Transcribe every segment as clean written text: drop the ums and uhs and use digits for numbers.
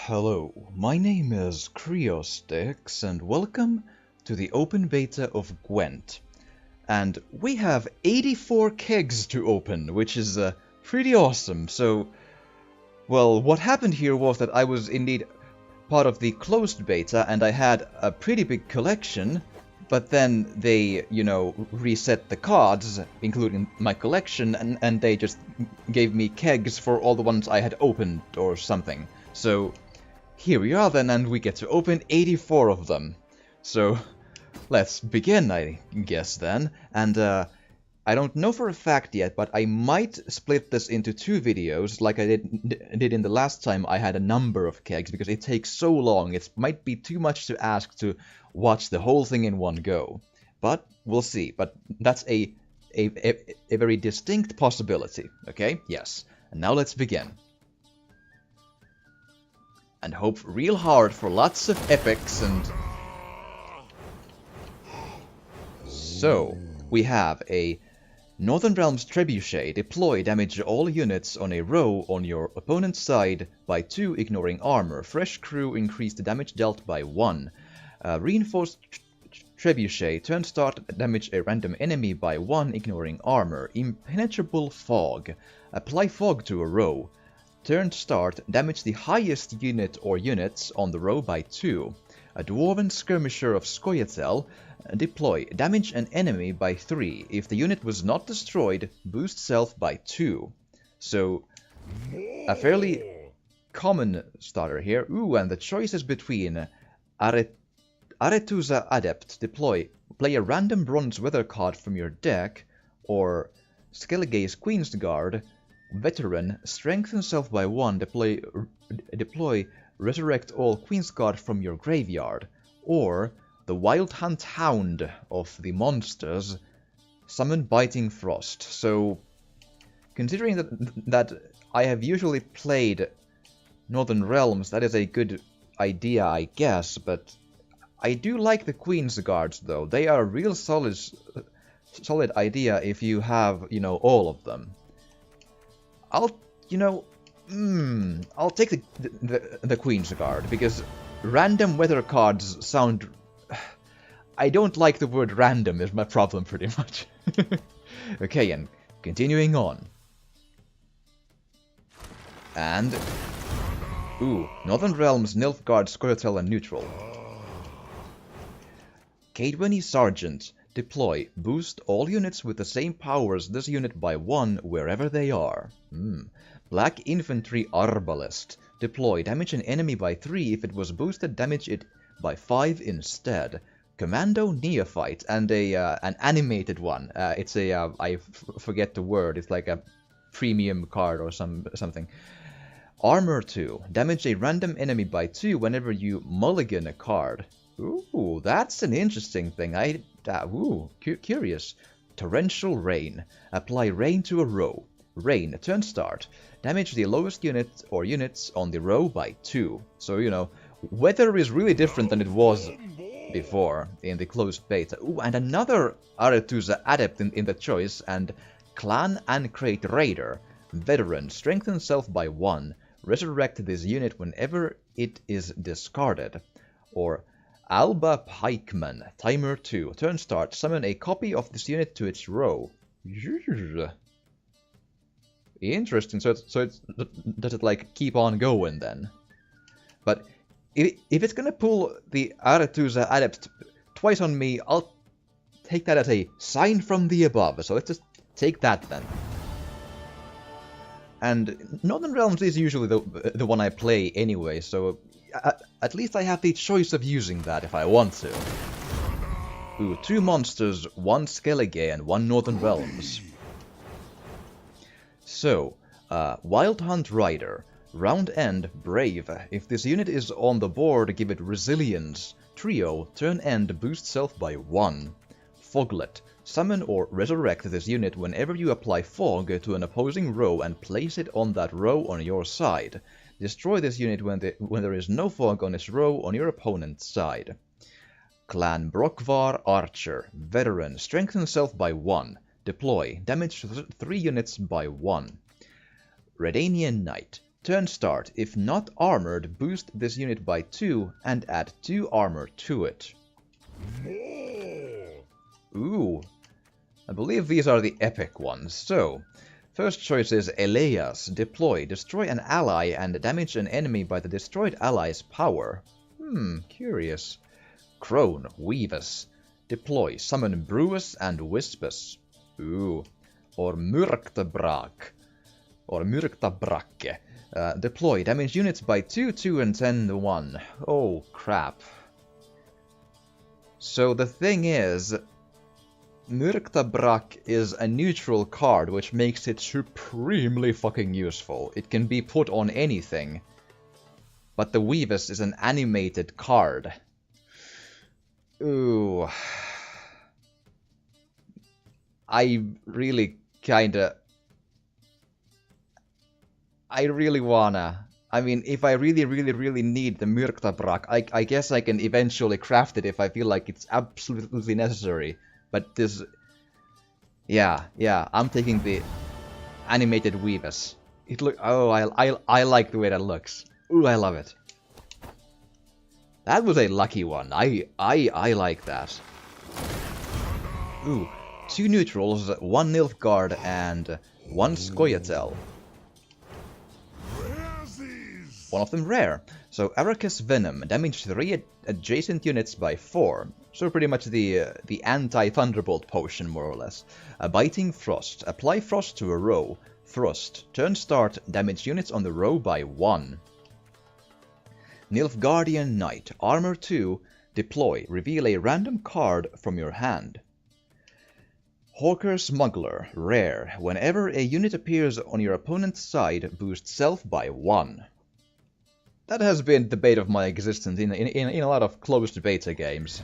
Hello, my name is Scoia'tael and welcome to the open beta of Gwent. And we have 84 kegs to open, which is pretty awesome. So, well, what happened here was that I was indeed part of the closed beta and I had a pretty big collection, but then they, reset the cards, including my collection, and they just gave me kegs for all the ones I had opened or something. So, here we are then, and we get to open 84 of them. So, let's begin, I guess then. And I don't know for a fact yet, but I might split this into two videos, like I did in the last time I had a number of kegs, because it takes so long. It might be too much to ask to watch the whole thing in one go. But we'll see. But that's a very distinct possibility. Okay? Yes. And now let's begin. And hope real hard for lots of epics and... So, we have a Northern Realms Trebuchet. Deploy, damage all units on a row on your opponent's side by 2, ignoring armor. Fresh crew, increase the damage dealt by 1. Reinforced Trebuchet, turn start, damage a random enemy by 1, ignoring armor. Impenetrable Fog, apply fog to a row. Turn start, damage the highest unit or units on the row by 2. A Dwarven Skirmisher of Scoia'tael, deploy, damage an enemy by 3. If the unit was not destroyed, boost self by 2. So, a fairly common starter here. Ooh, and the choice is between Aretuza Adept, deploy, play a random Bronze Weather card from your deck, or Skellige's Queen's Guard, Veteran, strengthen self by 1, deploy, resurrect all Queen's Guard from your graveyard, or the Wild Hunt Hound of the monsters, summon Biting Frost. So, considering that I have usually played Northern Realms, that is a good idea, I guess, but I do like the Queen's Guards, though. They are a real solid idea if you have, all of them. I'll take the Queen's Guard, because random weather cards sound... I don't like the word random is my problem, pretty much. Okay, and continuing on. And... Ooh, Northern Realms, Nilfgaard, Scoia'tael, and neutral. Cadwenny Sergeant, deploy, boost all units with the same power as this unit by 1 wherever they are. Black Infantry Arbalest, deploy, damage an enemy by 3. If it was boosted, damage it by 5 instead. Commando Neophyte, and an animated one. It's a, I forget the word, it's like a premium card or something. Armor 2, damage a random enemy by 2 whenever you mulligan a card. Ooh, that's an interesting thing. Curious. Torrential Rain. Apply rain to a row. Rain, turn start. Damage the lowest unit or units on the row by 2. So, weather is really different than it was before in the closed beta. Ooh, and another Aretuza Adept in the choice, and Clan Ancrate Raider. Veteran, strengthen self by 1. Resurrect this unit whenever it is discarded. Or Alba Pikeman, timer 2, turn start, summon a copy of this unit to its row. Interesting, so does it like keep on going then? But if it's gonna pull the Aretuza Adept twice on me, I'll take that as a sign from the above, so let's just take that then. And Northern Realms is usually the one I play anyway, so at least I have the choice of using that if I want to. Ooh, 2 monsters, 1 Skellige and 1 Northern Realms. So, Wild Hunt Rider. Round end, Brave. If this unit is on the board, give it Resilience. Trio, turn end, boost self by 1. Foglet. Summon or resurrect this unit whenever you apply fog to an opposing row and place it on that row on your side. Destroy this unit when there is no fog on its row on your opponent's side. Clan Brokvar Archer. Veteran. Strengthen self by 1. Deploy. Damage 3 units by 1. Redanian Knight. Turn start. If not armored, boost this unit by 2 and add 2 armor to it. Ooh. I believe these are the epic ones. So, first choice is Elias. Deploy. Destroy an ally and damage an enemy by the destroyed ally's power. Curious. Crone. Weavus. Deploy. Summon Brewus and Wispus. Ooh. Or Myrktabrak. Or Myrktabrake. Deploy. Damage units by 2, 2, and 10, 1. Oh, crap. So the thing is, Myrktabrak is a neutral card, which makes it supremely fucking useful. It can be put on anything. But the Weavus is an animated card. Ooh. I really wanna... I mean, if I really need the Myrktabrak, I guess I can eventually craft it if I feel like it's absolutely necessary. But this... Yeah, I'm taking the animated Weavus. It look... Oh, I like the way that looks. Ooh, I love it. That was a lucky one. I like that. Ooh, 2 neutrals, 1 Nilfgaard, and 1 Scoia'tael. One of them rare. So Arrakis Venom, damage 3 adjacent units by 4. So pretty much the anti-Thunderbolt potion, more or less. A Biting Frost, apply Frost to a row. Frost, turn start, damage units on the row by 1. Nilfgaardian Knight, armor 2, deploy, reveal a random card from your hand. Hawker Smuggler, rare, whenever a unit appears on your opponent's side, boost self by 1. That has been the bait of my existence in a lot of closed beta games.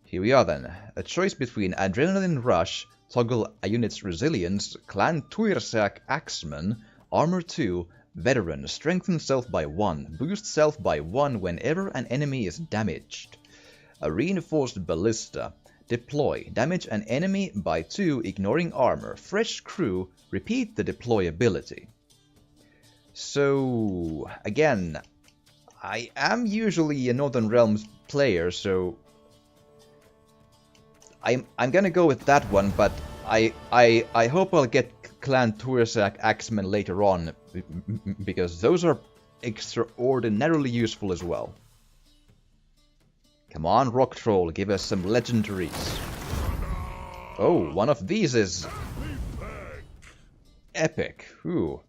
Here we are then. A choice between Adrenaline Rush, toggle a unit's resilience, Clan Tuirsak Axeman, armor 2, veteran, strengthen self by 1, boost self by 1 whenever an enemy is damaged. A reinforced ballista, deploy, damage an enemy by 2 ignoring armor, fresh crew, repeat the deploy ability. So, again, I am usually a Northern Realms player, so I'm gonna go with that one, but I hope I'll get Clan Tuirsak Axemen later on, because those are extraordinarily useful as well. Come on, Rock Troll, give us some legendaries. Oh, one of these is epic. Ooh.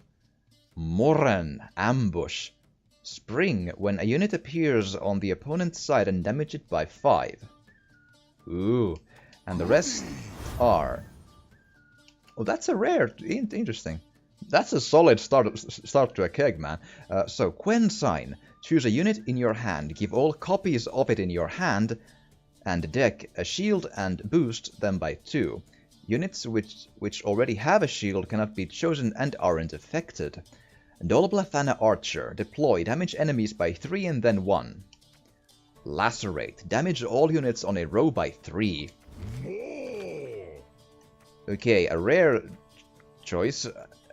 Moran, Ambush. Spring, when a unit appears on the opponent's side and damage it by 5. Ooh. And the rest are... Oh, that's a rare. Interesting. That's a solid start to a keg, man. So, Quen Sign. Choose a unit in your hand. Give all copies of it in your hand and deck a shield and boost them by 2. Units which already have a shield cannot be chosen and aren't affected. Dolblafana Archer. Deploy. Damage enemies by 3 and then 1. Lacerate. Damage all units on a row by 3. Okay, a rare choice.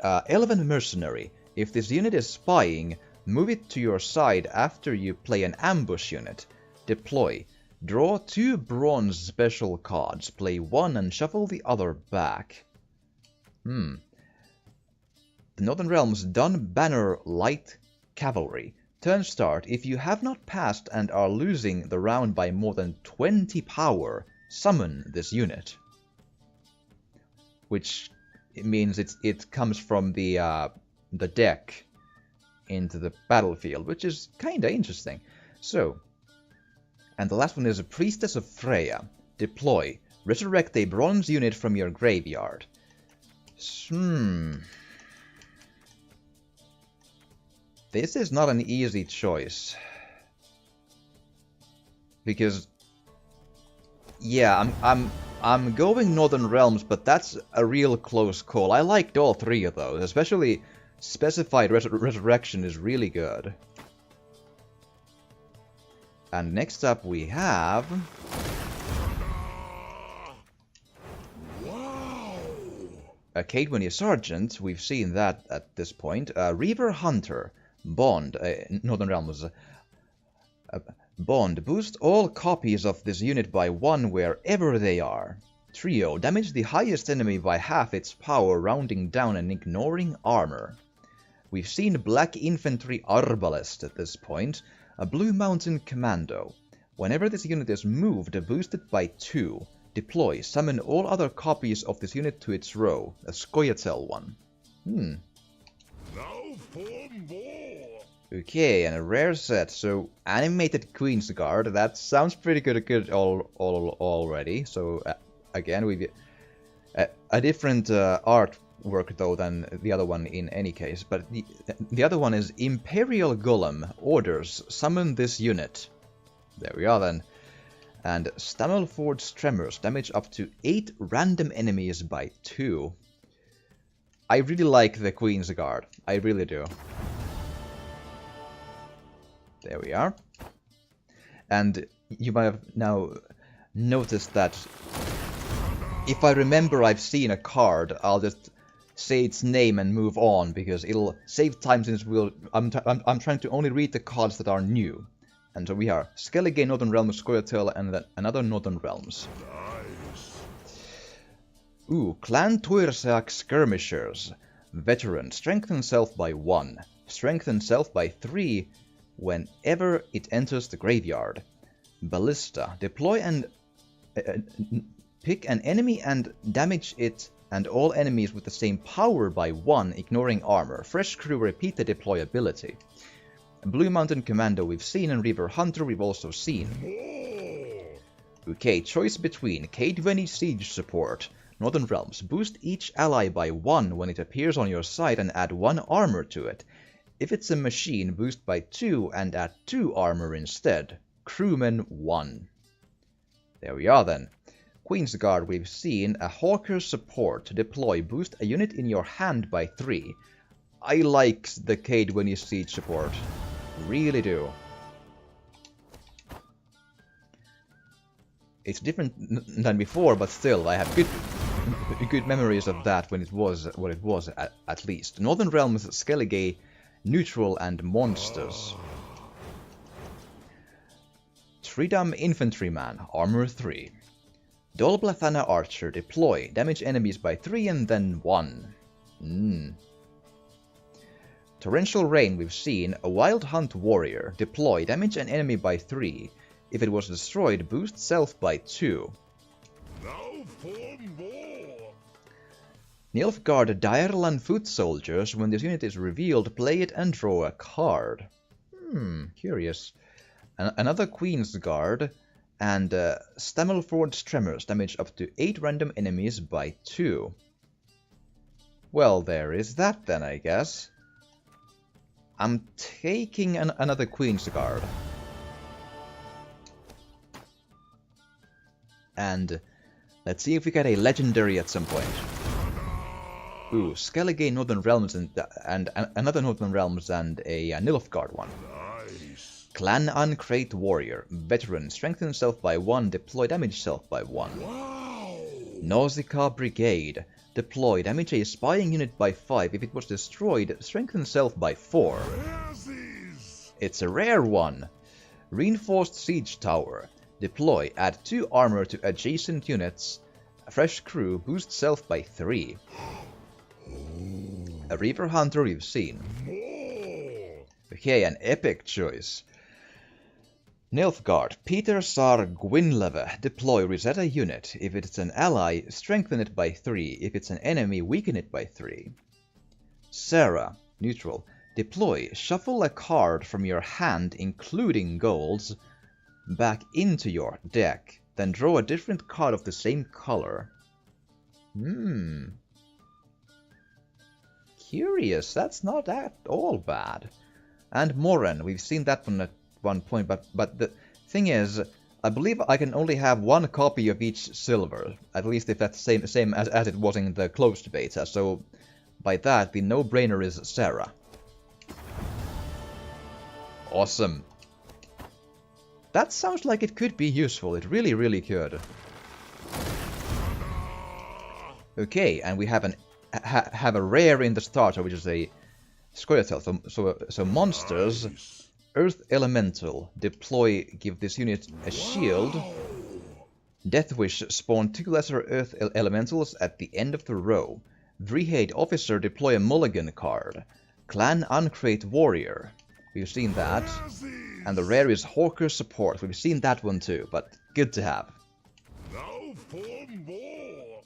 Elven Mercenary. If this unit is spying, move it to your side after you play an ambush unit. Deploy. Draw 2 bronze special cards. Play 1 and shuffle the other back. The Northern Realms Dun Banner Light Cavalry. Turn start. If you have not passed and are losing the round by more than 20 power, summon this unit. Which means it comes from the deck into the battlefield, which is kinda interesting. So, and the last one is a Priestess of Freya. Deploy. Resurrect a bronze unit from your graveyard. This is not an easy choice. Because, yeah, I'm going Northern Realms, but that's a real close call. I liked all 3 of those, especially Specified Resurrection is really good. And next up we have... Wow! A Cadwini Sergeant, we've seen that at this point. Reaver Hunter, Bond, Northern Realms. Bond, boost all copies of this unit by 1 wherever they are. Trio, damage the highest enemy by half its power, rounding down and ignoring armor. We've seen Black Infantry Arbalest at this point. A Blue Mountain Commando. Whenever this unit is moved, boost it by 2. Deploy, summon all other copies of this unit to its row. A Scoia'tael one. Now for more. Okay, and a rare set. So, animated Queen's Guard. That sounds pretty good already. So, again, we a different artwork though than the other one in any case. But the other one is Imperial Golem. Orders, summon this unit. There we are then. And Stammelford's Tremors, damage up to 8 random enemies by 2. I really like the Queen's Guard. I really do. There we are. And you might have now noticed that if I remember I've seen a card, I'll just say its name and move on, because it'll save time since I'm trying to only read the cards that are new. And so we are Skellige, Northern Realms, Scoia'tael, and then another Northern Realms. Nice. Ooh, Clan Tuirseach Skirmishers. Veteran, strengthen self by 1. Strengthen self by 3 whenever it enters the graveyard. Ballista, deploy and pick an enemy and damage it and all enemies with the same power by 1, ignoring armor. Fresh crew, repeat the deployability. Blue Mountain Commando we've seen, and Reaver Hunter we've also seen. Okay, choice between Cadwini Siege Support. Northern Realms, boost each ally by 1 when it appears on your side and add 1 armor to it. If it's a machine, boost by 2 and add 2 armor instead. Crewman 1. There we are then. Queen's Guard we've seen, a Hawker Support. Deploy, boost a unit in your hand by 3. I like the Cadwini Siege Support. Really do. It's different than before, but still, I have good memories of that when it was what it was at least. Northern Realms, Skellige, Neutral and Monsters. Tridam Infantryman, Armor 3. Dolblathana Archer, deploy, damage enemies by 3 and then 1. Torrential Rain we've seen, a Wild Hunt Warrior, deploy, damage an enemy by 3. If it was destroyed, boost self by 2. Now for more. Nilfgaard Direland Foot Soldiers, when this unit is revealed, play it and draw a card. Curious. Another Queen's Guard, and Stammelford's Tremors, damage up to 8 random enemies by 2. Well, there is that then, I guess. I'm taking another Queen's Guard. And let's see if we get a legendary at some point. Ooh, Skellige Northern Realms and another Northern Realms and a Nilfgaard one. Nice. Clan Uncrate Warrior. Veteran, strengthen self by 1, deploy damage self by 1. Wow. Nausicaa Brigade. Deploy, damage a spying unit by 5. If it was destroyed, strengthen self by 4. It's a rare one. Reinforced Siege Tower. Deploy, add 2 armor to adjacent units. A fresh crew, boost self by 3. A Reaver Hunter we've seen. Okay, an epic choice. Nilfgaard, Peter Sar Gwynleve. Deploy, reset a unit. If it's an ally, strengthen it by 3. If it's an enemy, weaken it by 3. Sarah, Neutral. Deploy, shuffle a card from your hand, including golds, back into your deck. Then draw a different card of the same color. Curious, that's not at all bad. And Moran, we've seen that one at one point, but the thing is, I believe I can only have 1 copy of each silver, at least if that's the same as it was in the closed beta, so by that, the no-brainer is Sarah. Awesome. That sounds like it could be useful, it really could. Okay, and we have an have a rare in the starter, which is a Scoia'tael. So monsters, Nice. Earth Elemental, deploy, give this unit a shield. Death Wish, spawn 2 lesser Earth Elementals at the end of the row. Vrihade Officer, deploy a mulligan card. Clan Uncrate Warrior, we've seen that. And the rare is Hawker Support, we've seen that one too, but good to have. Now for more.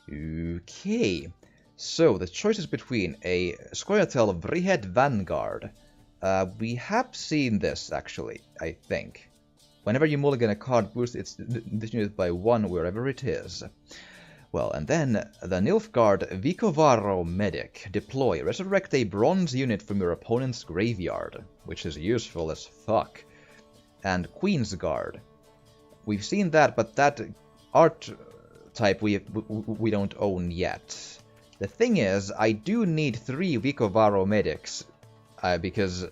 Okay, so the choice is between a Scoia'tael Vrihade Vanguard. We have seen this, actually, I think. Whenever you mulligan a card, boost this unit by 1 wherever it is. Well, and then the Nilfgaard Vicovaro Medic. Deploy. Resurrect a bronze unit from your opponent's graveyard, which is useful as fuck. And Queen's Guard. We've seen that, but that art type we don't own yet. The thing is, I do need 3 Vicovaro Medics, because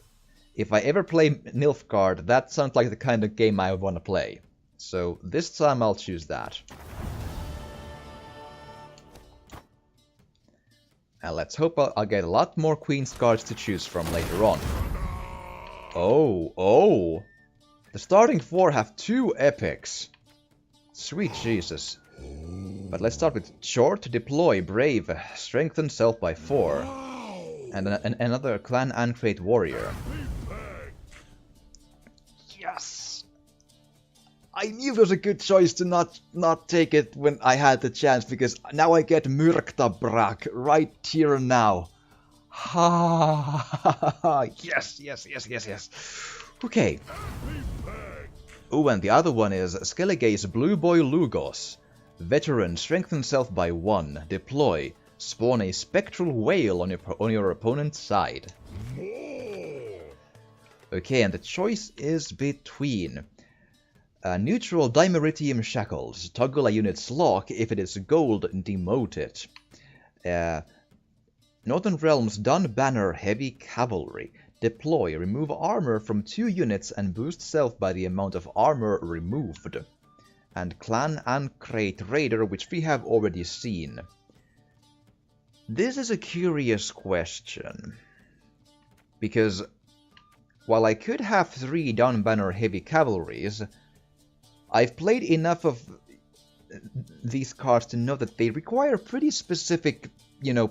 if I ever play Nilfgaard, that sounds like the kind of game I want to play. So this time I'll choose that. And let's hope I'll get a lot more Queen's Guards to choose from later on. Oh! The starting 4 have 2 epics. Sweet Jesus. But let's start with Short, Deploy, Brave, Strengthen Self by 4. And another Clan Uncrate Warrior. Yes! I knew it was a good choice to not take it when I had the chance, because now I get Myrktabrak right here and now. Ha! Yes. Okay. Oh, and the other one is Skellige's Blue Boy Lugos. Veteran, strengthen self by 1. Deploy. Spawn a spectral whale on your opponent's side. Okay, and the choice is between neutral Dimeritium Shackles. Toggle a unit's lock. If it is gold, demote it. Northern Realms Dun Banner Heavy Cavalry. Deploy. Remove armor from 2 units and boost self by the amount of armor removed. And Clan Uncrate Raider, which we have already seen. This is a curious question. Because while I could have 3 Dun Banner Heavy Cavalries, I've played enough of these cards to know that they require pretty specific,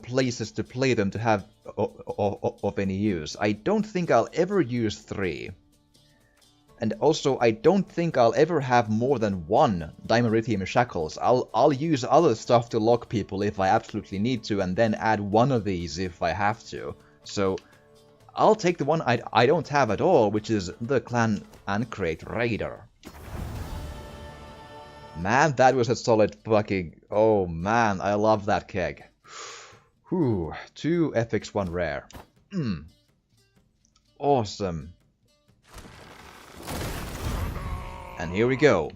places to play them to have of any use. I don't think I'll ever use 3. And also, I don't think I'll ever have more than 1 Dimeritium Shackles. I'll use other stuff to lock people if I absolutely need to, and then add 1 of these if I have to. So I'll take the one I don't have at all, which is the Clan Uncrate Raider. Man, that was a solid fucking... Oh man, I love that keg. Whew, 2 epics, 1 rare. Awesome. And here we go.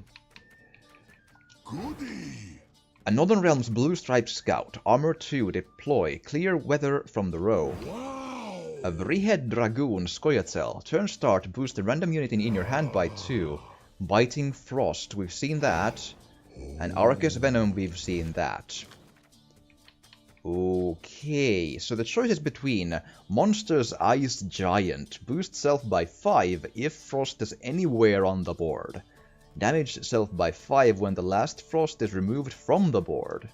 Goody. A Northern Realms Blue Striped Scout. Armor 2. Deploy. Clear weather from the row. Wow. A Vrihade Dragoon Scoia'tael. Turn start. Boost a random unit in your hand by 2. Biting Frost. We've seen that. And Arcus Venom. We've seen that. Okay, so the choice is between Monster's Ice Giant. Boost self by 5 if Frost is anywhere on the board. Damage self by 5 when the last Frost is removed from the board.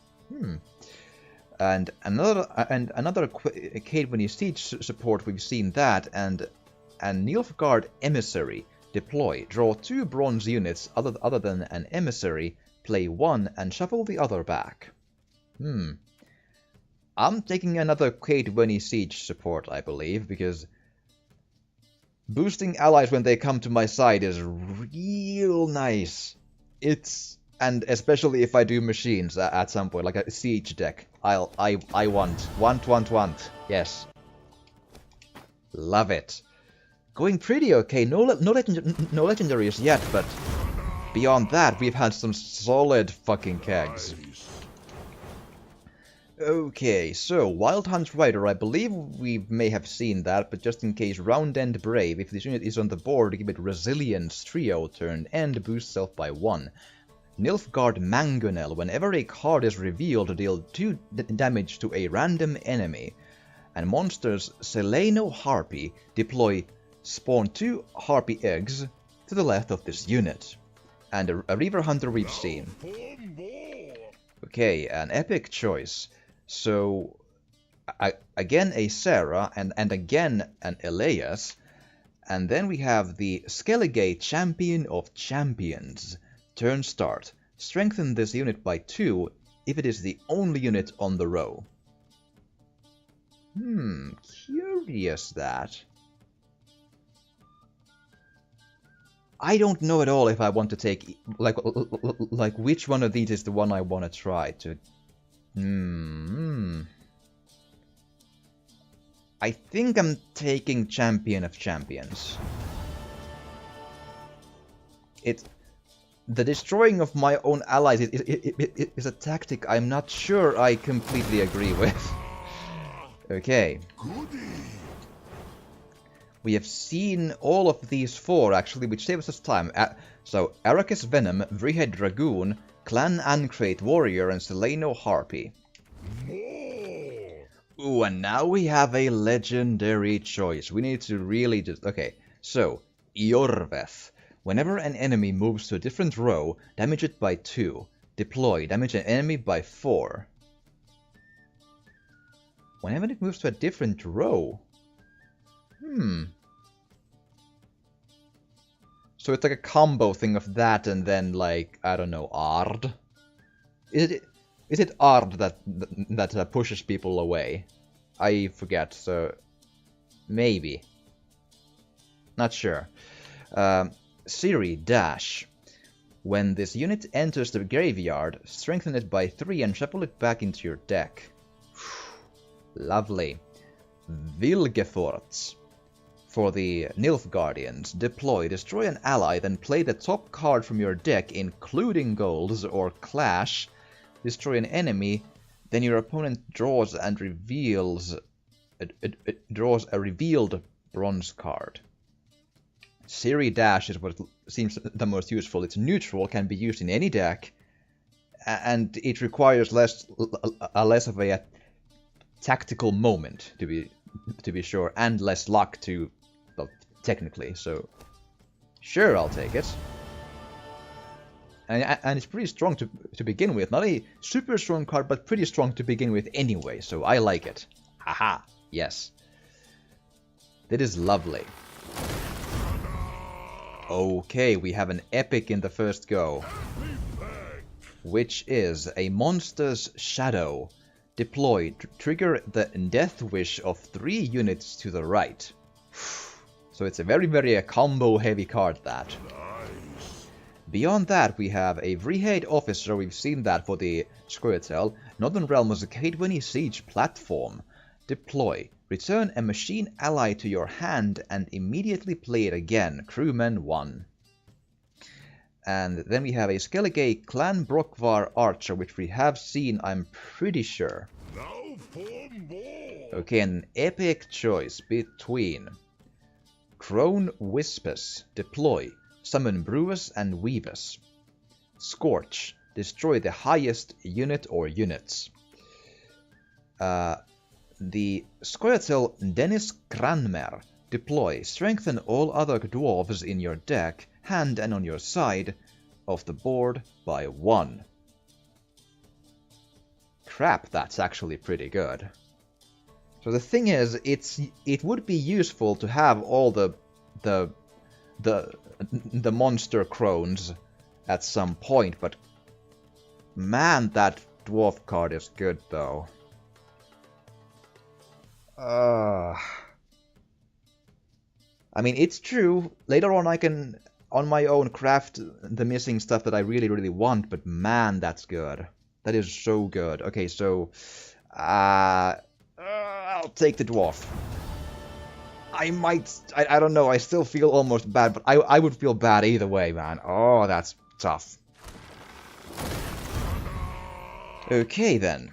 And another Cadwany Siege support, we've seen that, and Nilfgaard Emissary. Deploy. Draw 2 bronze units other than an Emissary, play 1 and shuffle the other back. I'm taking another Cadwany Siege support, I believe, because boosting allies when they come to my side is real nice. And especially if I do machines at some point, like a siege deck. I want. Yes. Love it. Going pretty okay. No legendaries yet, but beyond that, we've had some solid fucking kegs. Okay, so Wild Hunt Rider, I believe we may have seen that, but just in case, Round End Brave. If this unit is on the board, give it Resilience Trio, turn end, boost self by 1. Nilfgaard Mangonel. Whenever a card is revealed, deal 2 damage to a random enemy. And monsters Seleno Harpy. Deploy spawn 2 Harpy eggs to the left of this unit. And a Reaver Hunter we've seen. Okay, an epic choice. So, again a Sarah, and again an Elias. And then we have the Scoia'tael Champion of Champions. Turn start. Strengthen this unit by 2 if it is the only unit on the row. Curious that. I don't know at all if I want to take, like which one of these is the one I want to try to... I think I'm taking Champion of Champions. The destroying of my own allies is a tactic I'm not sure I completely agree with. Okay. We have seen all of these 4, actually, which saves us time. So, Arrakis Venom, Vrihead Dragoon, Clan Ancrate Warrior, and Seleno Harpy. Ooh, and now we have a legendary choice. We need to really just... Okay, so, Iorveth. Whenever an enemy moves to a different row, damage it by 2. Deploy, damage an enemy by 4. Whenever it moves to a different row... So it's like a combo thing of that and then, like, I don't know, Ard? Is it Ard that pushes people away? I forget, so... Maybe. Not sure. Siri Dash. When this unit enters the graveyard, strengthen it by 3 and shuffle it back into your deck. Lovely. Vilgeforts. For the Nilfgaardians, deploy, destroy an ally, then play the top card from your deck, including golds or clash, destroy an enemy, then your opponent draws and reveals... draws a revealed bronze card. Siri Dash is what seems the most useful. It's neutral, can be used in any deck, and it requires less of a tactical moment, to be sure, and less luck to... well, technically, so... Sure, I'll take it. And it's pretty strong to begin with. Not a super strong card, but pretty strong to begin with anyway, so I like it. Haha, yes. That is lovely. Okay, we have an epic in the first go. Which is a Monster's Shadow. Deploy, trigger the Death Wish of 3 units to the right. So it's a very combo heavy card, that. Nice. Beyond that, we have a Vrihead Officer. We've seen that for the Scoia'tael. Northern Realms Cadwini Siege platform. Deploy, return a machine ally to your hand and immediately play it again. Crewman 1. And then we have a Skellige Clan Brokvar Archer, which we have seen, I'm pretty sure. Now for more. Okay, an epic choice between Crone Wispus, deploy, summon Brewus and Weavus. Scorch, destroy the highest unit or units. The Scoia'tael Dennis Cranmer, deploy, strengthen all other dwarves in your deck, hand and on your side of the board by 1. Crap, that's actually pretty good. So the thing is, it would be useful to have all the monster crones at some point, but man, that dwarf card is good though. I mean, it's true. Later on I can, on my own, craft the missing stuff that I really want, but man, that's good. That is so good. Okay, so... I'll take the dwarf. I don't know, I still feel almost bad, but I would feel bad either way, man. Oh, that's tough. Okay, then.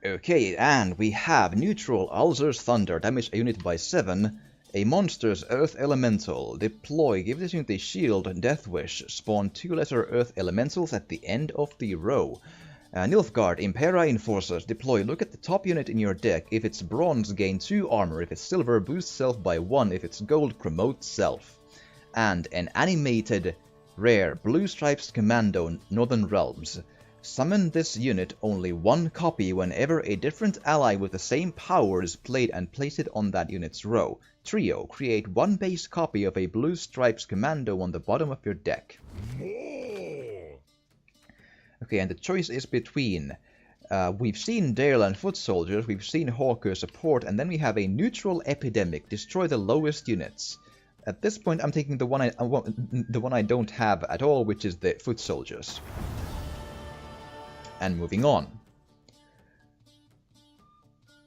Okay, and we have neutral Ulzur's Thunder, damage a unit by 7, A monster's Earth Elemental. Deploy. Give this unit a shield. Death Wish. Spawn 2 lesser Earth Elementals at the end of the row. Nilfgaard, Impera Enforcers. Deploy. Look at the top unit in your deck. If it's bronze, gain 2 armor. If it's silver, boost self by 1. If it's gold, promote self. And an animated rare Blue Stripes Commando, Northern Realms. Summon this unit only 1 copy whenever a different ally with the same power is played and place it on that unit's row. Trio. Create 1 base copy of a Blue Stripes Commando on the bottom of your deck. Okay, and the choice is between... we've seen Dale and Foot Soldiers, we've seen Hawker Support, and then we have a Neutral Epidemic. Destroy the lowest units. At this point, I'm taking the one I don't have at all, which is the Foot Soldiers. And moving on.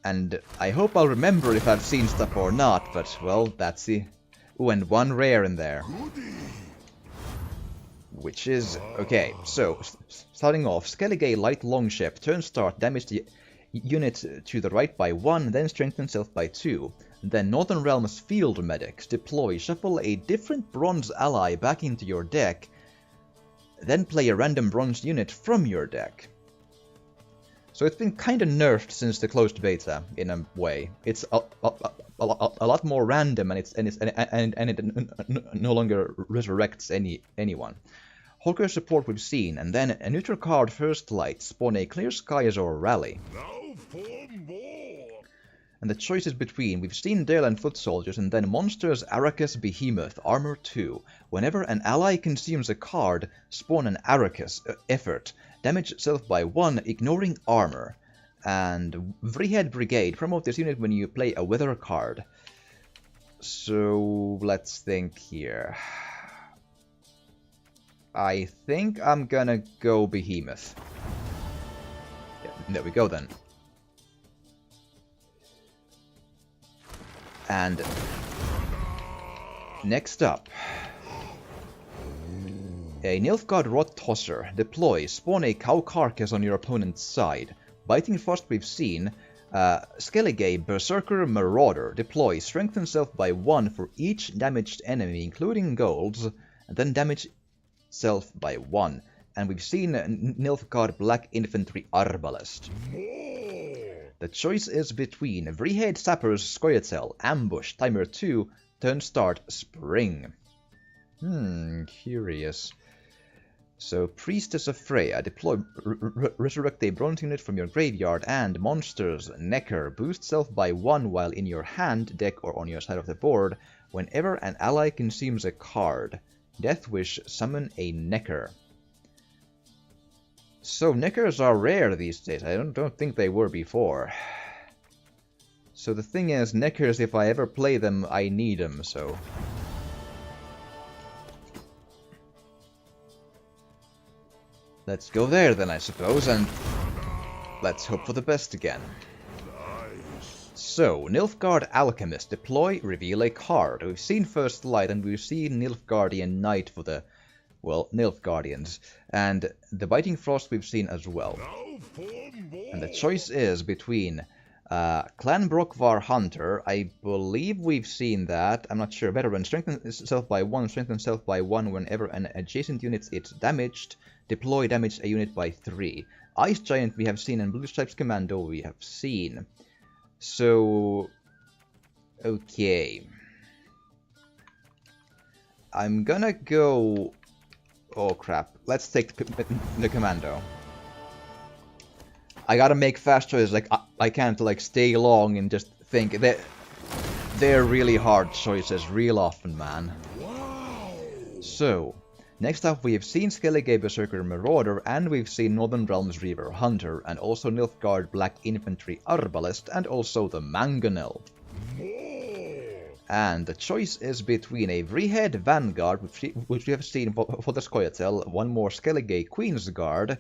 And I hope I'll remember if I've seen stuff or not, but, well, that's the... Ooh, and 1 rare in there. Which is... Okay, so, starting off, Skellige Light Longship, turn start, damage the unit to the right by 1, then strengthen self by 2. Then Northern Realms Field Medics, deploy, shuffle a different bronze ally back into your deck, then play a random bronze unit from your deck. So it's been kind of nerfed since the closed beta, in a way. It's a lot more random, and it no longer resurrects anyone. Hawker Support we've seen, and then a neutral card First Light, spawn a Clear Skies or Rally. Now for more. And the choice is between, we've seen Dale and Foot Soldiers, and then Monsters Arrakis Behemoth, Armor 2. Whenever an ally consumes a card, spawn an Arrakis Effort. Damage itself by 1, ignoring armor. And Vreehead Brigade, promote this unit when you play a weather card. So, let's think here. I think I'm gonna go Behemoth. Yeah, there we go then. And next up, a Nilfgaard Rot Tosser. Deploy, spawn a cow carcass on your opponent's side. Biting Frost we've seen, Skellige Berserker Marauder. Deploy, strengthen self by 1 for each damaged enemy, including golds, and then damage self by 1. And we've seen Nilfgaard Black Infantry Arbalest. The choice is between Vreehead Sappers Scoia'tael, Ambush, Timer 2, Turn Start, Spring. Curious. So, Priestess of Freya, deploy, resurrect a bronze unit from your graveyard, and Monsters, Necker, boost self by 1 while in your hand, deck, or on your side of the board, whenever an ally consumes a card. Death Wish, summon a Necker. So, Neckers are rare these days. I don't think they were before. So the thing is, Neckers, if I ever play them, I need them, so... Let's go there then, I suppose, and let's hope for the best again. So, Nilfgaard Alchemist, deploy, reveal a card. We've seen First Light, and we've seen Nilfgaardian Knight for the, well, Nilfgaardians. And the Biting Frost we've seen as well. And the choice is between Clan Brokvar Hunter, I believe we've seen that, I'm not sure, Veteran, strengthen self by 1, strengthen self by 1 whenever an adjacent unit is damaged, deploy, damage a unit by 3. Ice Giant we have seen, and Blue Stripes Commando we have seen. So, okay. I'm gonna go... Oh crap, let's take the Commando. I gotta make fast choices, like, I can't, like, stay long and just think. They're really hard choices, real often, man. So, next up we have seen Skellige Berserker Marauder, and we've seen Northern Realms Reaver Hunter, and also Nilfgaard Black Infantry Arbalest, and also the Mangonel. And the choice is between a Vreehead Vanguard, which we have seen for the Scoia'tael, one more Skellige Queen's Guard,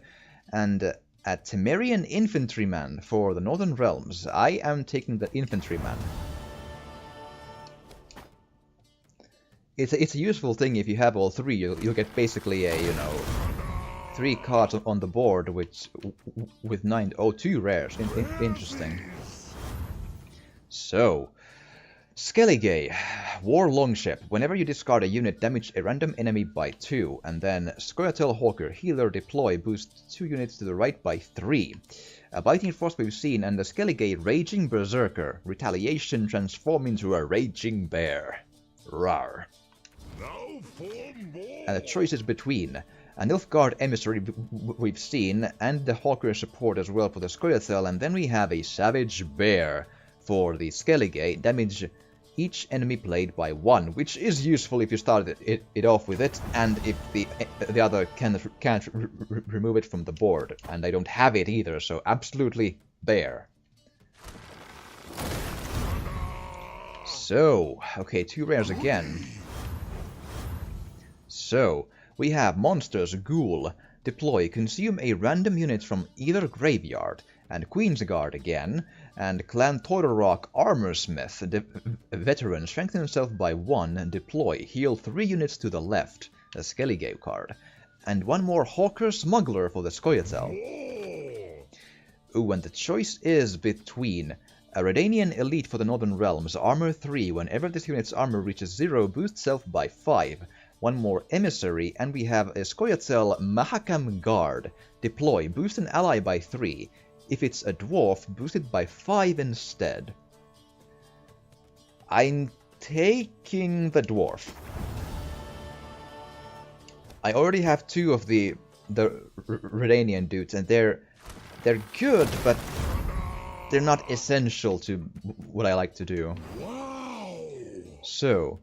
and a Temerian Infantryman for the Northern Realms. I am taking the Infantryman. It's a useful thing if you have all three. You'll get basically a, you know, 3 cards on the board, which with 2 rares. Interesting. So, Skellige, War Longship. Whenever you discard a unit, damage a random enemy by 2. And then Scoia'tael Hawker, Healer, deploy, boost 2 units to the right by 3. Biting Frost we've seen, and the Skellige, Raging Berserker. Retaliation, transform into a Raging Bear. Rawr. And the choice is between a Nilfgaard Emissary we've seen, and the Hawker support as well for the Scoia'tael, and then we have a Savage Bear for the Skellige, damage each enemy played by 1, which is useful if you start it off with it, and if the other can't remove it from the board, and I don't have it either, so absolutely bear. So, okay, 2 rares again. So, we have Monsters, Ghoul, deploy, consume a random unit from either graveyard, and Queensguard again, and Clan Todorok, Armorsmith, Veteran, strengthen himself by 1, deploy, heal 3 units to the left, a Skellige card, and 1 more Hawker Smuggler for the Scoia'tael. Ooh, and the choice is between a Redanian Elite for the Northern Realms, armor 3, whenever this unit's armor reaches 0, boost self by 5, 1 more Emissary, and we have a Scoia'tael Mahakam Guard, deploy, boost an ally by 3, if it's a dwarf, boost it by 5 instead. I'm taking the dwarf. I already have 2 of the Redanian dudes, and they're good, but they're not essential to what I like to do. Wow. So,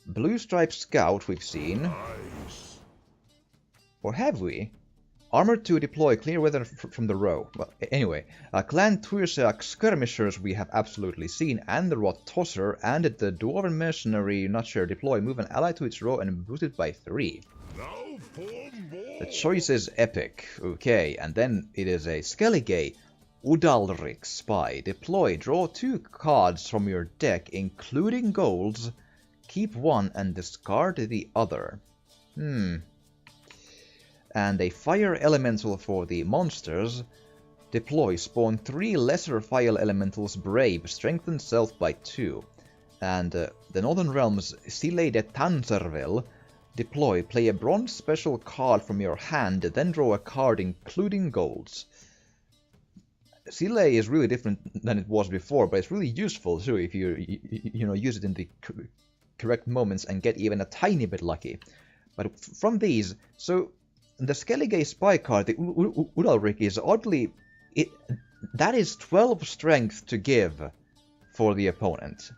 Blue Stripe Scout we've seen. Nice. Or have we? Armor 2, deploy, clear weather from the row. Well, anyway, Clan Tuirseach Skirmishers we have absolutely seen, and the Rot Tosser, and the Dwarven Mercenary, not sure, deploy, move an ally to its row and boost it by 3. Now for more. The choice is epic, okay, and then it is a Skellige, Udalrik Spy, deploy, draw 2 cards from your deck, including golds, keep 1 and discard the other. And a Fire Elemental for the monsters. Deploy, spawn 3 lesser Fire Elementals Brave, strengthen self by 2. And the Northern Realms Sile de Tanzerville. Deploy, play a bronze special card from your hand, then draw a card including golds. Sile is really different than it was before, but it's really useful too if you use it in the correct moments and get even a tiny bit lucky. But from these, so the Skellige Spy card, the Udalrik, is oddly... that is 12 strength to give for the opponent.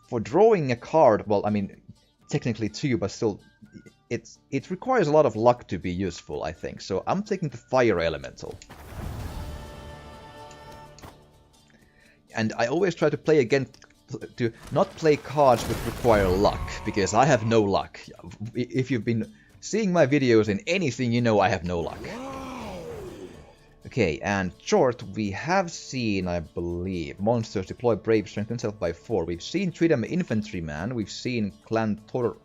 For drawing a card, well, I mean, technically 2, but still, it requires a lot of luck to be useful, I think. So I'm taking the Fire Elemental. And I always try to play to not play cards that require luck, because I have no luck. If you've been seeing my videos in anything, you know I have no luck. Okay, and short, we have seen, I believe, monsters deploy Brave, strengthen self by 4. We've seen Tridam Infantryman, we've seen Clan Todor...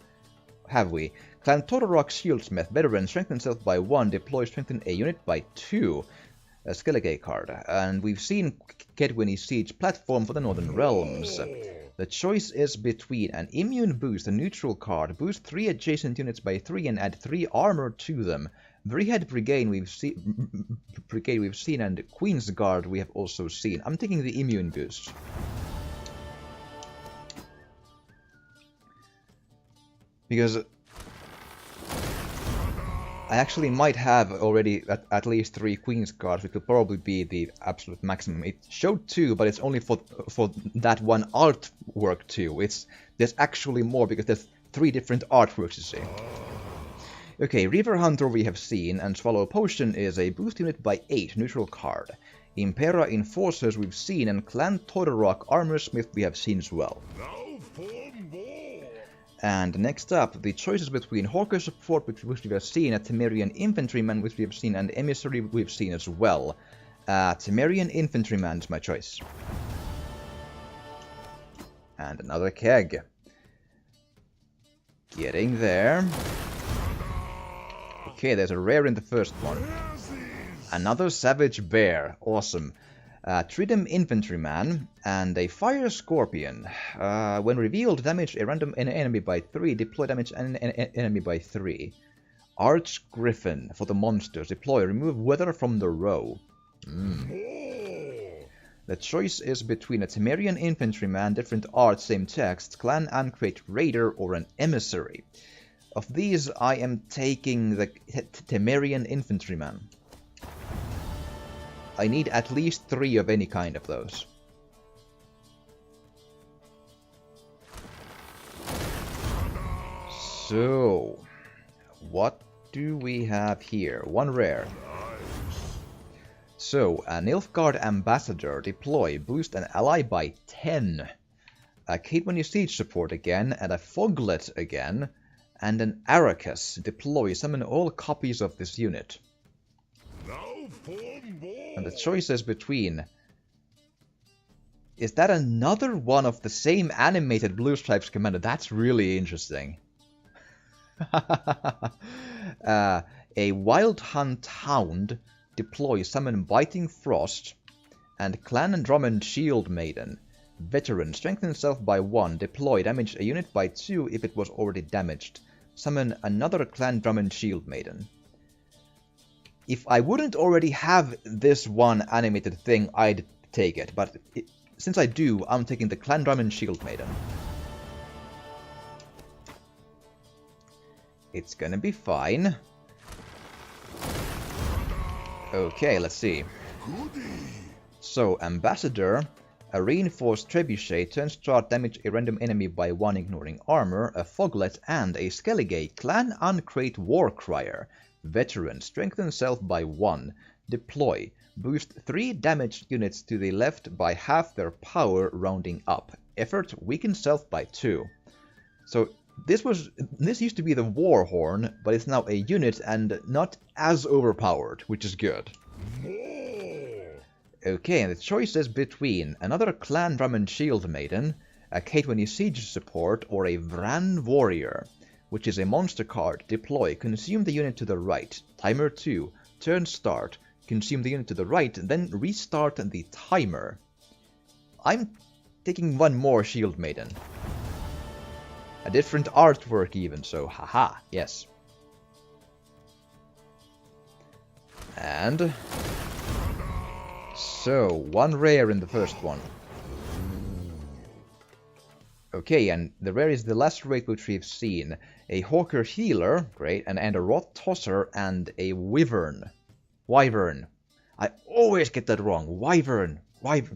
have we? Clan Todorok Shieldsmith, Veteran, strengthen self by 1, deploy, strengthen a unit by 2. A Skellige card. And we've seen Kedwini Siege platform for the Northern Realms. The choice is between an Immune Boost, a neutral card, boost 3 adjacent units by 3 and add 3 armor to them. Veryhead Brigade we've seen, and Queensguard we have also seen. I'm taking the Immune Boost. Because I actually might have already at least 3 Queensguards, which will probably be the absolute maximum. It showed 2, but it's only for that one artwork too. There's actually more because there's 3 different artworks, you see. Okay, River Hunter we have seen, and Swallow Potion is a boost unit by 8, neutral card. Impera Enforcers we've seen, and Clan Todorok Armorsmith we have seen as well. Now for more. And next up, the choices between Hawker Support, which we have seen, a Temerian Infantryman, which we have seen, and Emissary we've seen as well. Temerian Infantryman is my choice. And another keg. Getting there. Okay, there's a rare in the first one. Another Savage Bear. Awesome. a Tridem Infantryman, and a Fire Scorpion. When revealed, damage a random enemy by 3, deploy damage an enemy by 3. Arch Griffin for the monsters, deploy, remove weather from the row. The choice is between a Temerian Infantryman, different art, same text, Clan Ancrate Raider, or an Emissary. Of these, I am taking the Temerian Infantryman. I need at least 3 of any kind of those. So, what do we have here? 1 rare. So, a Nilfgaard Ambassador, deploy, boost an ally by 10. A Kate when you siege support again, and a Foglet again, and an Arrakis, deploy, summon all copies of this unit. And the choice is between... Is that another one of the same animated Blue Stripes commander? That's really interesting. A Wild Hunt Hound, deploy, summon Biting Frost, and Clan Drummond Shield Maiden. Veteran, strengthen self by 1, deploy, damage a unit by 2 if it was already damaged. Summon another Clan Drummond Shield Maiden. If I wouldn't already have this one animated thing, I'd take it, but since I do, I'm taking the Clan Drummond Shield Maiden. It's gonna be fine. Okay, let's see. So, Ambassador, a reinforced trebuchet, turns chart, damage a random enemy by 1 ignoring armor, a Foglet, and a Skellige, Clan Uncrate Warcrier. Veteran, strengthen self by 1, deploy, boost 3 damaged units to the left by half their power, rounding up. Effort, weaken self by 2. So, this used to be the Warhorn, but it's now a unit and not as overpowered, which is good. Okay, and the choice is between another Clan Drummond Shield Maiden, a Katewini Siege support, or a Vran Warrior, which is a monster card. Deploy, consume the unit to the right. Timer 2, turn start, consume the unit to the right, then restart the timer. I'm taking 1 more Shield Maiden. A different artwork even, so haha, yes. And... so, 1 rare in the first one. Okay, and the rare is the last rate which we've seen. A Hawker Healer, great, and a Rot Tosser and a Wyvern. Wyvern. I always get that wrong. Wyvern.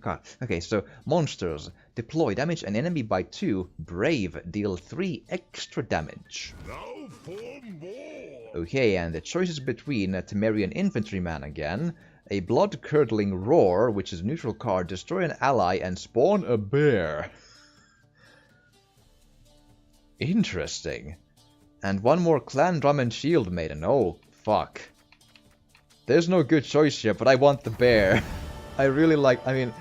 God. Okay, so monsters. Deploy, damage an enemy by 2. Brave, deal 3 extra damage. Okay, and the choice is between a Temerian Infantryman again, a Blood-Curdling Roar, which is a neutral card, destroy an ally, and spawn a bear. Interesting. And 1 more Clan Drummond Shield Maiden. Oh, fuck. There's no good choice here, but I want the bear. I really like... I mean,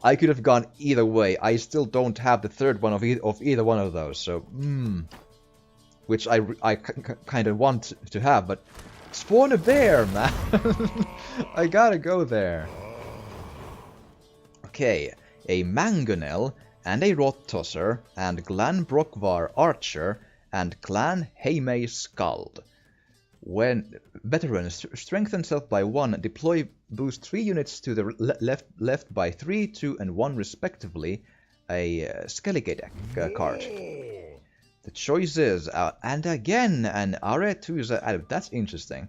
I could have gone either way. I still don't have the third one of either one of those, so... which I kind of want to have, but... spawn a bear, man! I gotta go there. Okay, a Mangonel, and a Rot Tosser, and Clan Brokvar Archer, and Clan Heimei Skald. When veterans strengthen self by 1, deploy, boost 3 units to the left by 3, 2, and 1 respectively, a Skellige card. The choice is, and again, an Aretuza. That's interesting.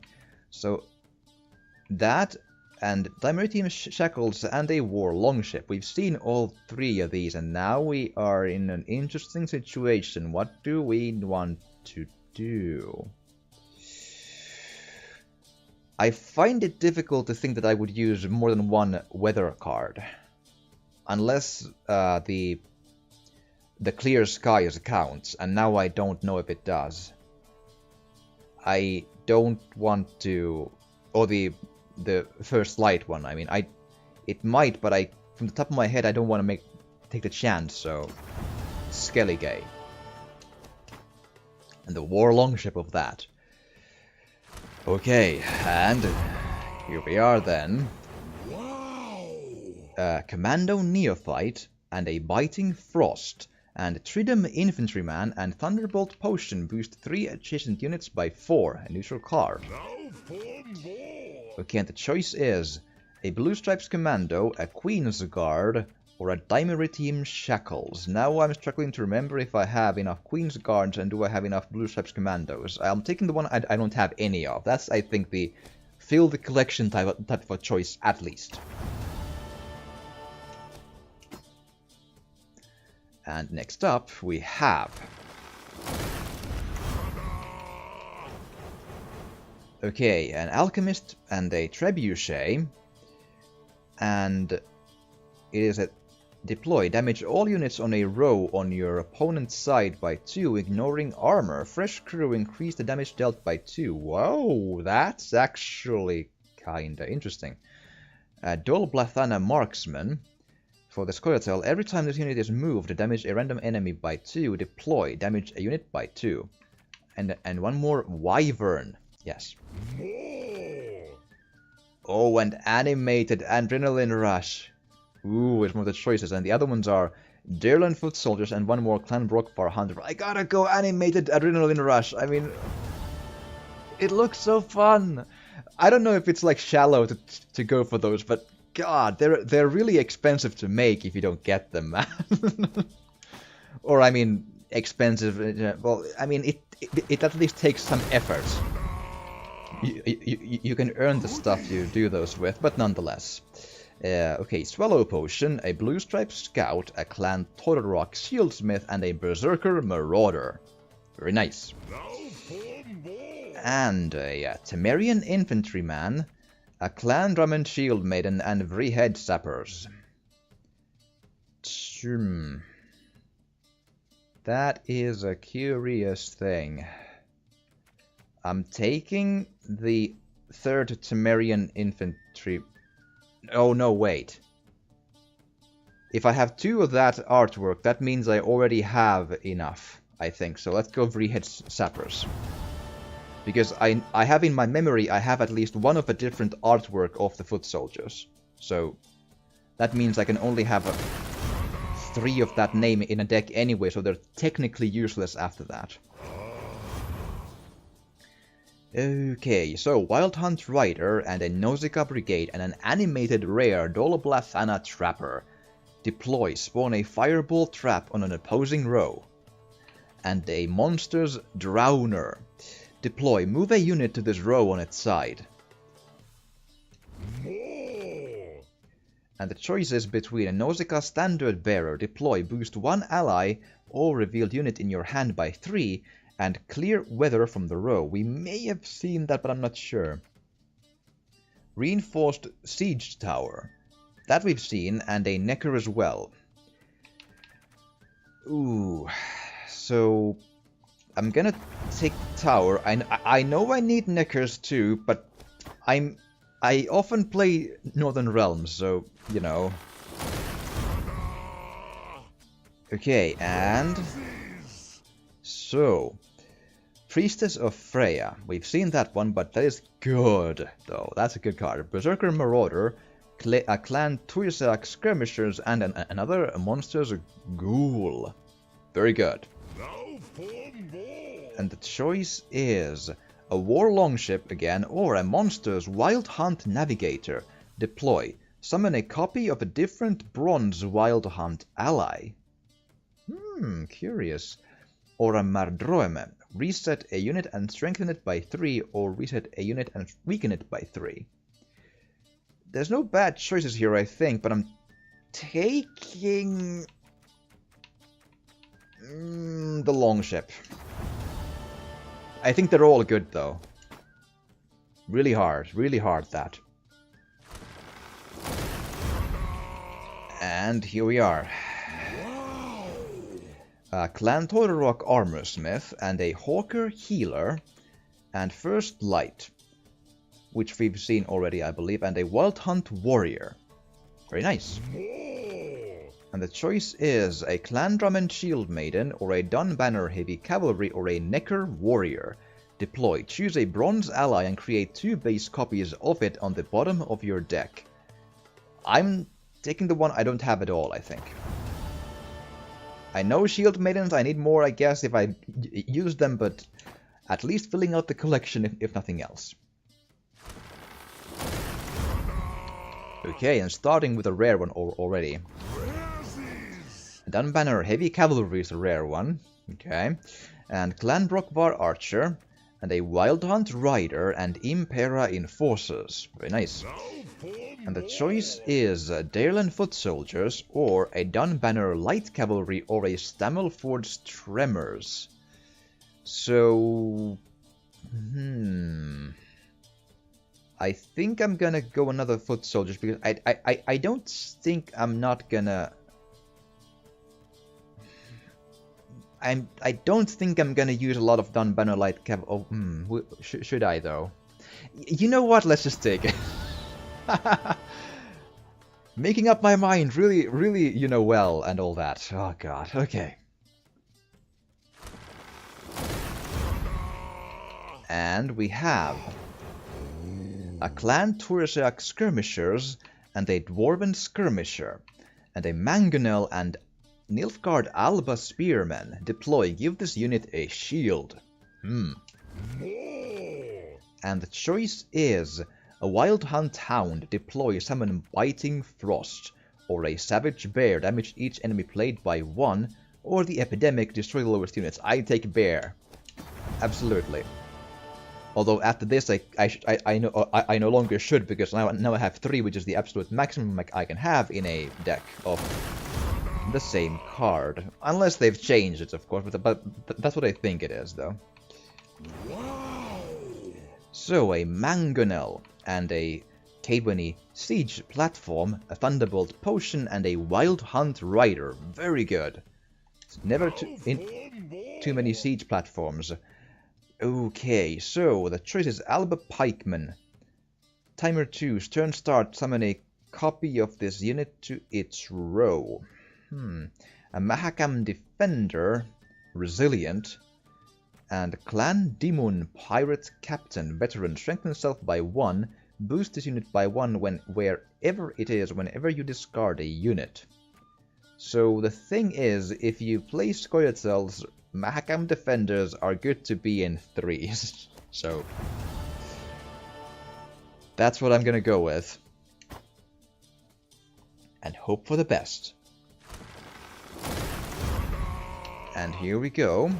So, that, and Dimeritium Shackles, and a War Longship. We've seen all 3 of these, and now we are in an interesting situation. What do we want to do? I find it difficult to think that I would use more than 1 weather card. Unless the Clear Skies counts, and now I don't know if it does. I don't want to... or the First Light one, I mean, it might, but from the top of my head I don't want to take the chance, so... Skellige. And the War Longship of that. Okay, and here we are then. Wow! Commando Neophyte, and a Biting Frost. And Tridom Infantryman and Thunderbolt Potion boost 3 adjacent units by 4, a neutral card. Now for more. Okay, and the choice is a Blue Stripes Commando, a Queen's Guard, or a Dimeritium Shackles. Now I'm struggling to remember if I have enough Queen's Guards and do I have enough Blue Stripes Commandos. I'm taking the one I don't have any of. That's, I think, the fill the collection type of a choice, at least. And next up, we have... Okay, an Alchemist and a Trebuchet. And it is a deploy. Damage all units on a row on your opponent's side by 2, ignoring armor. Fresh crew increase the damage dealt by 2. Whoa, that's actually kinda interesting. Dol Blathana Marksman. For the Scoia'tael, every time this unit is moved, damage a random enemy by 2. Deploy, damage a unit by 2. And one more, Wyvern. Yes. More. Oh, and Animated Adrenaline Rush. Ooh, it's one of the choices. And the other ones are Deerland Foot Soldiers and one more Clan Brockfar Hunter. I gotta go Animated Adrenaline Rush. I mean, it looks so fun. I don't know if it's like shallow to go for those, but God, they're really expensive to make if you don't get them, man. Or I mean, expensive. Well, I mean, it at least takes some effort. You can earn the stuff you do those with, but nonetheless. Okay, Swallow Potion, a Blue Stripe Scout, a Clan Todorok Shieldsmith, and a Berserker Marauder. Very nice. Now for more. And a Temerian Infantryman, a Clan Drummond Shield Maiden, and Vreehead Sappers. That is a curious thing. I'm taking the 3rd Temerian Infantry... Oh, no, wait. If I have 2 of that artwork, that means I already have enough, I think. So let's go Vreehead Sappers. Because I have in my memory, I have at least one of a different artwork of the foot soldiers. So that means I can only have 3 of that name in a deck anyway, so they're technically useless after that. Okay, so Wild Hunt Rider and a Nausicaa Brigade and an animated rare Dol Blathana Trapper. Deploy, spawn a Fireball Trap on an opposing row. And a Monster's Drowner. Deploy, move a unit to this row on its side. More. And the choice is between a Nausicaa Standard Bearer, deploy, boost 1 ally or revealed unit in your hand by 3, and clear weather from the row. We may have seen that, but I'm not sure. Reinforced Siege Tower. That we've seen, and a Necker as well. Ooh, so I'm gonna take the tower. I know I need Neckers too, but I often play Northern Realms, so, you know. Okay, and... So... Priestess of Freya. We've seen that one, but that is good, though. That's a good card. Berserker Marauder, a Clan Tuisak Skirmishers, and another Monster's Ghoul. Very good. Now for more. And the choice is a War Longship again, or a Monster's Wild Hunt Navigator. Deploy. Summon a copy of a different Bronze Wild Hunt ally. Curious. Or a Mardroeme. Reset a unit and strengthen it by 3, or reset a unit and weaken it by 3. There's no bad choices here, I think, but I'm taking... the Longship. I think they're all good, though. Really hard that. And here we are. Clan Todorok Armorsmith, and a Hawker Healer, and First Light, which we've seen already, I believe, and a Wild Hunt Warrior. Very nice. More. And the choice is a Clan Drummond Shield Maiden, or a Dunbanner Heavy Cavalry, or a Necker Warrior. Deploy. Choose a bronze ally and create 2 base copies of it on the bottom of your deck. I'm taking the one I don't have at all, I think. I know Shield Maidens, I need more, I guess, if I use them, but at least filling out the collection, if nothing else. Okay, and starting with a rare one already. Dunbanner Heavy Cavalry is a rare one. Okay. And Clan Brokvar Archer. And a Wild Hunt Rider and Impera Enforcers. Very nice. And the choice is Dairland Foot Soldiers or a Dunbanner Light Cavalry or a Stammelford's Tremors. So... I think I'm gonna go another Foot Soldiers because I don't think I'm not gonna... I don't think I'm gonna use a lot of Dunbanner Light Cav... Oh, should I though? You know what? Let's just take it. Making up my mind really, you know, well and all that. Oh god, okay. And we have a Clan Turshaak Skirmishers and a Dwarven Skirmisher and a Mangonel and Nilfgaard Alba Spearmen. Deploy, give this unit a shield. And the choice is a Wild Hunt Hound. Deploy, summon Biting Frost. Or a Savage Bear. Damage each enemy played by 1. Or the Epidemic, destroy the lowest units. I take Bear. Absolutely. Although after this I no longer should, because now I have 3, which is the absolute maximum I can have in a deck of the same card. Unless they've changed it, of course, but that's what I think it is, though. Wow. So, a Mangonel and a Caedwini Siege Platform, a Thunderbolt Potion, and a Wild Hunt Rider. Very good. It's never too many Siege Platforms. Okay, so the choice is Alba Pikeman. Timer 2, turn start, summon a copy of this unit to its row. A Mahakam Defender, Resilient, and Clan Demon Pirate Captain, Veteran, strengthen self by 1, boost this unit by 1 wherever it is, whenever you discard a unit. So the thing is, if you play Scoia'tael's, Mahakam Defenders are good to be in 3s. So that's what I'm gonna go with. And hope for the best. And here we go.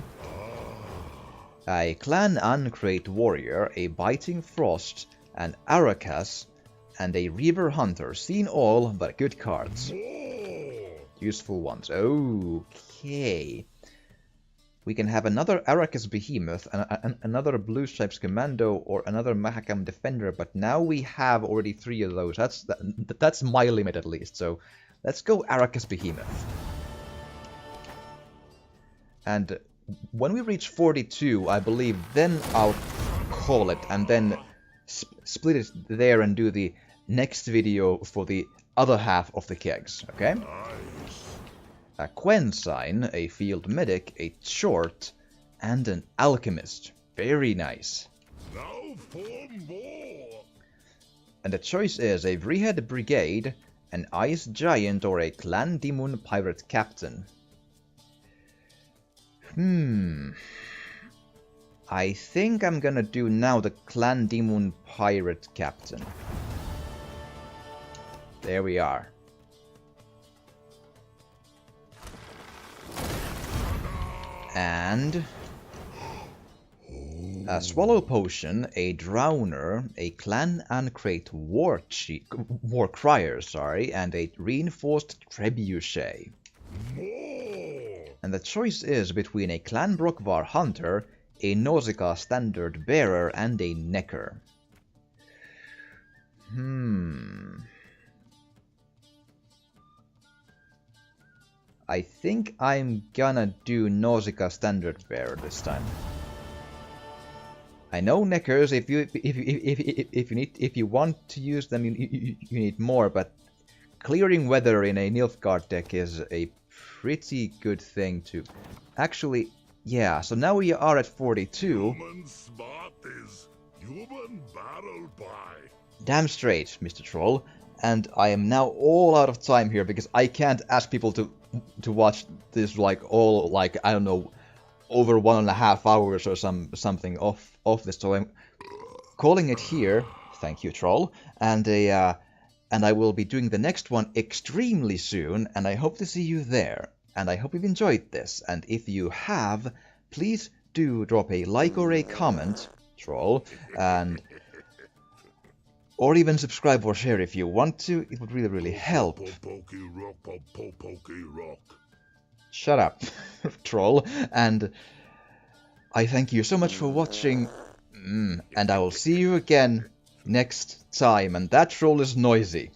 A Clan Uncrate Warrior, a Biting Frost, an Arakas, and a Reaver Hunter. Seen all, but good cards. Useful ones. Okay. We can have another Arakas Behemoth, another Blue Stripes Commando, or another Mahakam Defender, but now we have already 3 of those. That's my limit at least, so let's go Arakas Behemoth. And when we reach 42, I believe, then I'll call it, and then split it there and do the next video for the other half of the kegs, okay? A Quensign, a Field Medic, a Short, and an Alchemist. Very nice. Now for more. And the choice is a Vreehead Brigade, an Ice Giant, or a Clan Demon Pirate Captain. I think I'm gonna do now the Clan Demon Pirate Captain. There we are. And a Swallow Potion, a Drowner, a Clan Uncrate War Crier, and a Reinforced Trebuchet. And the choice is between a Clan Brokvar Hunter, a Nausicaa Standard Bearer, and a Necker. I think I'm gonna do Nausicaa Standard Bearer this time. I know Neckers, if you want to use them, you need more, but clearing weather in a Nilfgaard deck is a pretty good thing to actually. Yeah, so now we are at 42. Human smart is human battle by. Damn straight, Mr. Troll. and I am now all out of time here because I can't ask people to watch this like all like I don't know over 1.5 hours or something off this. So I'm calling it here. Thank you, Troll, and I will be doing the next one extremely soon, and I hope to see you there. And I hope you've enjoyed this, and if you have, please do drop a like or a comment, Troll, and or even subscribe or share if you want to. It would really, really help. Shut up, Troll, and I thank you so much for watching, and I will see you again next time, and that Troll is noisy.